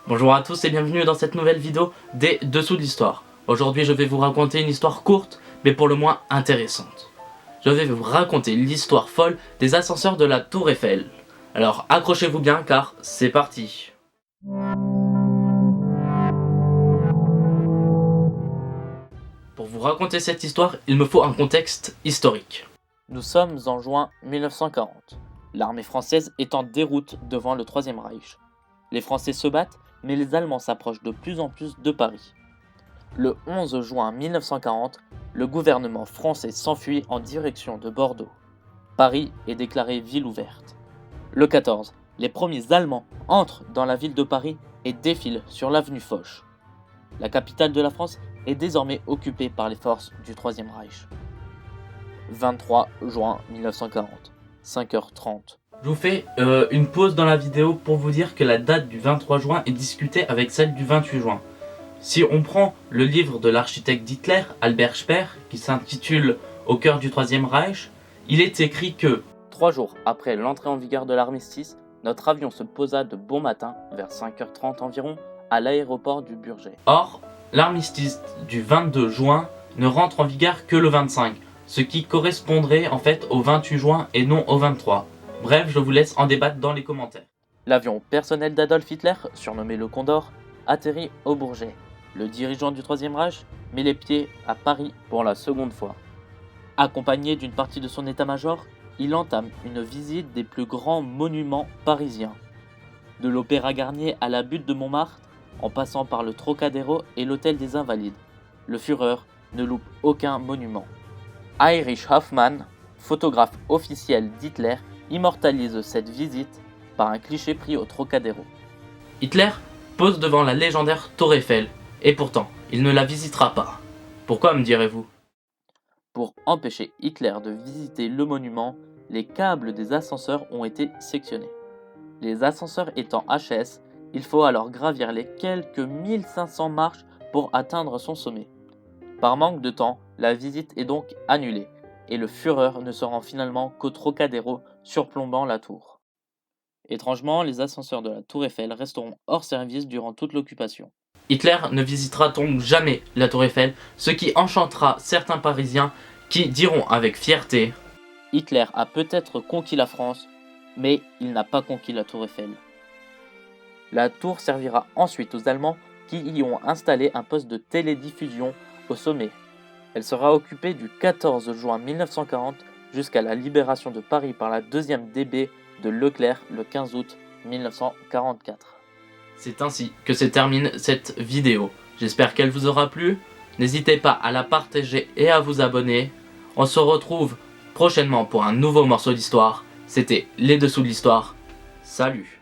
Bonjour à tous et bienvenue dans cette nouvelle vidéo des Dessous de l'Histoire. Aujourd'hui je vais vous raconter une histoire courte mais pour le moins intéressante. Je vais vous raconter l'histoire folle des ascenseurs de la Tour Eiffel. Alors accrochez-vous bien car c'est parti. Pour vous raconter cette histoire, il me faut un contexte historique. Nous sommes en juin 1940. L'armée française est en déroute devant le Troisième Reich. Les Français se battent, mais les Allemands s'approchent de plus en plus de Paris. Le 11 juin 1940, le gouvernement français s'enfuit en direction de Bordeaux. Paris est déclarée ville ouverte. Le 14, les premiers Allemands entrent dans la ville de Paris et défilent sur l'avenue Foch. La capitale de la France est désormais occupée par les forces du Troisième Reich. 23 juin 1940, 5h30. Je vous fais une pause dans la vidéo pour vous dire que la date du 23 juin est discutée avec celle du 28 juin. Si on prend le livre de l'architecte d'Hitler, Albert Speer, qui s'intitule « Au cœur du Troisième Reich », il est écrit que 3 jours après l'entrée en vigueur de l'armistice, notre avion se posa de bon matin, vers 5h30 environ, à l'aéroport du Bourget. Or, l'armistice du 22 juin ne rentre en vigueur que le 25, ce qui correspondrait en fait au 28 juin et non au 23. Bref, je vous laisse en débattre dans les commentaires. L'avion personnel d'Adolf Hitler, surnommé le Condor, atterrit au Bourget. Le dirigeant du Troisième Reich met les pieds à Paris pour la seconde fois. Accompagné d'une partie de son état-major, il entame une visite des plus grands monuments parisiens. De l'Opéra Garnier à la butte de Montmartre, en passant par le Trocadéro et l'Hôtel des Invalides, le Führer ne loupe aucun monument. Heinrich Hoffmann, photographe officiel d'Hitler, immortalise cette visite par un cliché pris au Trocadéro. Hitler pose devant la légendaire Tour Eiffel, et pourtant, il ne la visitera pas. Pourquoi, me direz-vous? Pour empêcher Hitler de visiter le monument, les câbles des ascenseurs ont été sectionnés. Les ascenseurs étant HS, il faut alors gravir les quelques 1500 marches pour atteindre son sommet. Par manque de temps, la visite est donc annulée, et le Führer ne se rend finalement qu'au Trocadéro, surplombant la tour. Étrangement, les ascenseurs de la Tour Eiffel resteront hors service durant toute l'occupation. Hitler ne visitera donc jamais la Tour Eiffel, ce qui enchantera certains Parisiens qui diront avec fierté « Hitler a peut-être conquis la France, mais il n'a pas conquis la Tour Eiffel ». La tour servira ensuite aux Allemands qui y ont installé un poste de télédiffusion au sommet. Elle sera occupée du 14 juin 1940 jusqu'à la libération de Paris par la 2e DB de Leclerc le 15 août 1944. C'est ainsi que se termine cette vidéo. J'espère qu'elle vous aura plu. N'hésitez pas à la partager et à vous abonner. On se retrouve prochainement pour un nouveau morceau d'histoire. C'était les Dessous de l'Histoire. Salut!